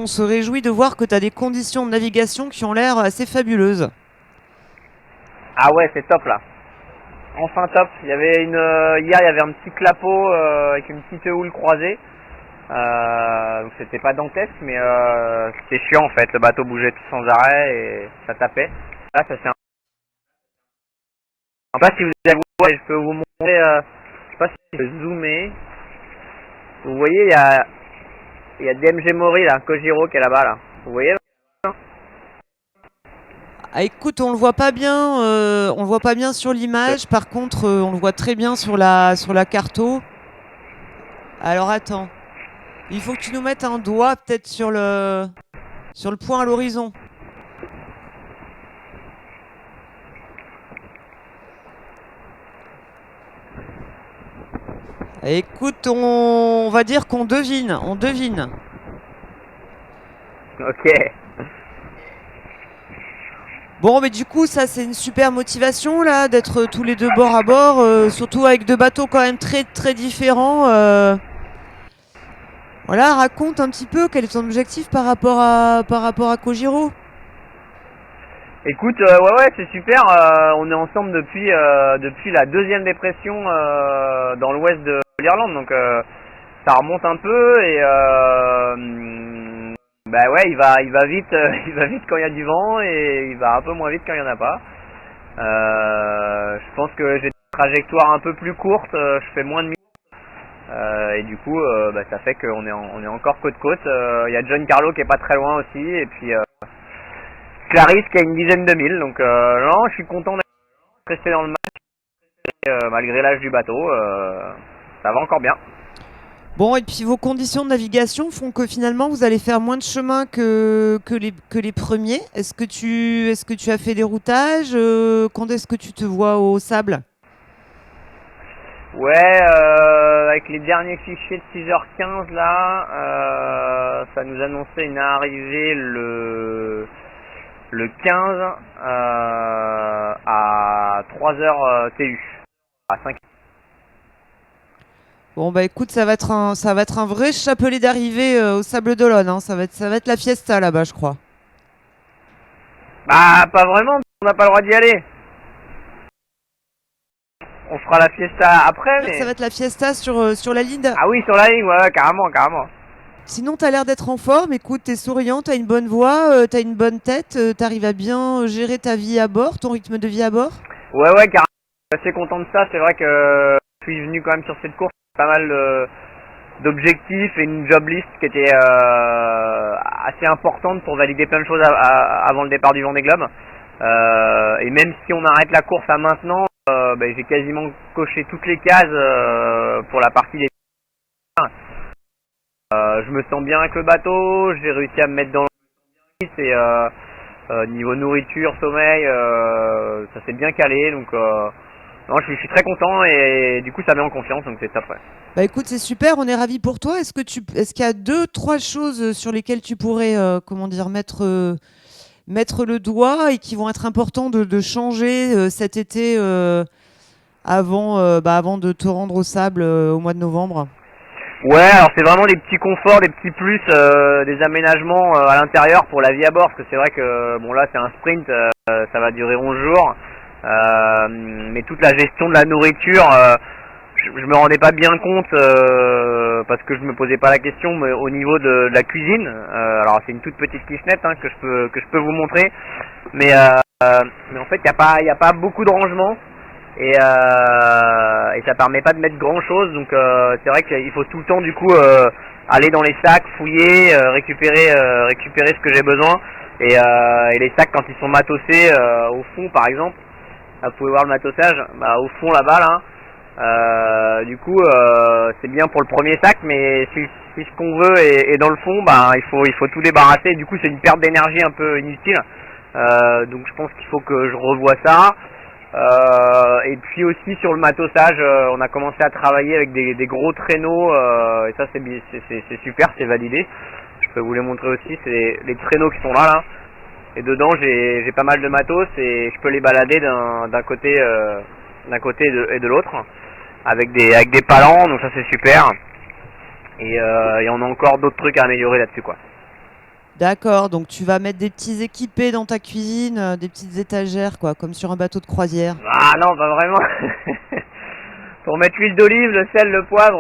On se réjouit de voir que tu as des conditions de navigation qui ont l'air assez fabuleuses. Ah ouais, c'est top là. Enfin top. Il y avait hier il y avait un petit clapot avec une petite houle croisée. Donc c'était pas dantesque, mais c'était chiant en fait. Le bateau bougeait tout sans arrêt et ça tapait. Là, ça c'est un. Je sais pas si vous avez vu, je peux vous montrer. Je sais pas si je peux zoomer. Vous voyez, il y a DMG Mori là, Kojiro qui est là-bas là. Vous voyez là? Ah, écoute, on le voit pas bien, on le voit pas bien sur l'image. Par contre, on le voit très bien sur la carto. Alors attends, il faut que tu nous mettes un doigt peut-être sur le point à l'horizon. Écoute, on va dire qu'on devine, on devine. Ok. Bon, mais du coup, ça, c'est une super motivation, là, d'être tous les deux bord à bord, surtout avec deux bateaux quand même très, très différents. Voilà, raconte un petit peu quel est ton objectif par rapport à Kojiro. Écoute, ouais, c'est super. On est ensemble depuis la deuxième dépression dans l'ouest de l'Irlande, donc ça remonte un peu et bah ouais, il va vite, il va vite quand il y a du vent et il va un peu moins vite quand il y en a pas. Je pense que j'ai une trajectoire un peu plus courte, je fais moins de et du coup, bah, ça fait qu'on on est encore côte-côte. Il y a John Carlo qui est pas très loin aussi, et puis Clarisse qui a une dizaine de milles. Donc non, je suis content d'être resté dans le match, et, malgré l'âge du bateau. Ça va encore bien. Bon, et puis vos conditions de navigation font que finalement, vous allez faire moins de chemin que les premiers. Est-ce que tu as fait des routages? Quand est-ce que tu te vois au sable? Ouais, avec les derniers fichiers de 6h15 là, ça nous annonçait une arrivée le 15 à 3h TU, à 5. Bon, bah écoute, ça va être un vrai chapelet d'arrivée au Sable d'Olonne, hein. Ça va être la fiesta là-bas, je crois. Bah pas vraiment, on n'a pas le droit d'y aller. On fera la fiesta après, Ça mais... va être la fiesta sur la ligne. Ah oui, sur la ligne, ouais, carrément, carrément. Sinon, t'as l'air d'être en forme. Écoute, t'es souriant, t'as une bonne voix, t'as une bonne tête, t'arrives à bien gérer ta vie à bord, ton rythme de vie à bord. Ouais, carrément. Je suis assez content de ça. C'est vrai que je suis venu quand même sur cette course pas mal d'objectifs et une job list qui était assez importante pour valider plein de choses avant le départ du Vendée Globe. Et même si on arrête la course à maintenant, j'ai quasiment coché toutes les cases pour la partie des... je me sens bien avec le bateau, j'ai réussi à me mettre dans le et niveau nourriture, sommeil, ça s'est bien calé, donc non, je suis très content et du coup ça met en confiance, donc c'est top. Ouais. Bah écoute, c'est super, on est ravis pour toi. Est-ce qu'il y a deux, trois choses sur lesquelles tu pourrais, comment dire, mettre le doigt et qui vont être importants de changer cet été avant de te rendre au sable au mois de novembre? Ouais, alors c'est vraiment des petits conforts, des petits plus, des aménagements à l'intérieur pour la vie à bord, parce que c'est vrai que bon là c'est un sprint, ça va durer 11 jours, mais toute la gestion de la nourriture, je me rendais pas bien compte parce que je me posais pas la question, mais au niveau de la cuisine, alors c'est une toute petite kitchenette hein, que je peux vous montrer, mais en fait il y a pas beaucoup de rangements. Et ça permet pas de mettre grand chose, donc c'est vrai qu'il faut tout le temps du coup aller dans les sacs, fouiller, récupérer ce que j'ai besoin et les sacs quand ils sont matossés au fond par exemple, vous pouvez voir le matossage au fond là-bas là, du coup c'est bien pour le premier sac, mais si ce qu'on veut est dans le fond, il faut tout débarrasser, du coup c'est une perte d'énergie un peu inutile, donc je pense qu'il faut que je revoie ça. Et puis aussi sur le matossage, on a commencé à travailler avec des gros traîneaux et ça c'est super, c'est validé. Je peux vous les montrer aussi, c'est les traîneaux qui sont là. Et dedans j'ai pas mal de matos et je peux les balader d'un côté et de l'autre avec des palans, donc ça c'est super. Et on a encore d'autres trucs à améliorer là-dessus quoi. D'accord, donc tu vas mettre des petits équipés dans ta cuisine, des petites étagères, quoi, comme sur un bateau de croisière. Ah non, pas vraiment. Pour mettre l'huile d'olive, le sel, le poivre,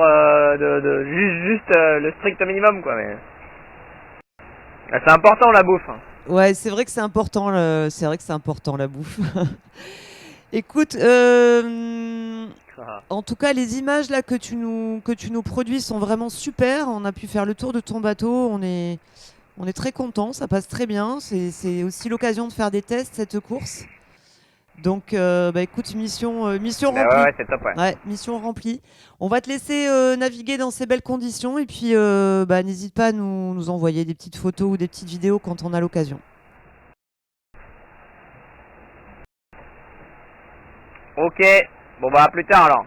juste le strict minimum, quoi. Mais ah, c'est important la bouffe, hein. Ouais, c'est vrai que c'est important, c'est vrai que c'est important la bouffe. Écoute, Ah. en tout cas, les images là que tu nous produis sont vraiment super. On a pu faire le tour de ton bateau. On est très content. Ça passe très bien. C'est aussi l'occasion de faire des tests cette course. Donc, bah écoute, mission Mais ouais, remplie. ouais, c'est top, ouais. Ouais, mission remplie. On va te laisser naviguer dans ces belles conditions et puis bah, n'hésite pas à nous envoyer des petites photos ou des petites vidéos quand on a l'occasion. Ok, bon bah à plus tard alors.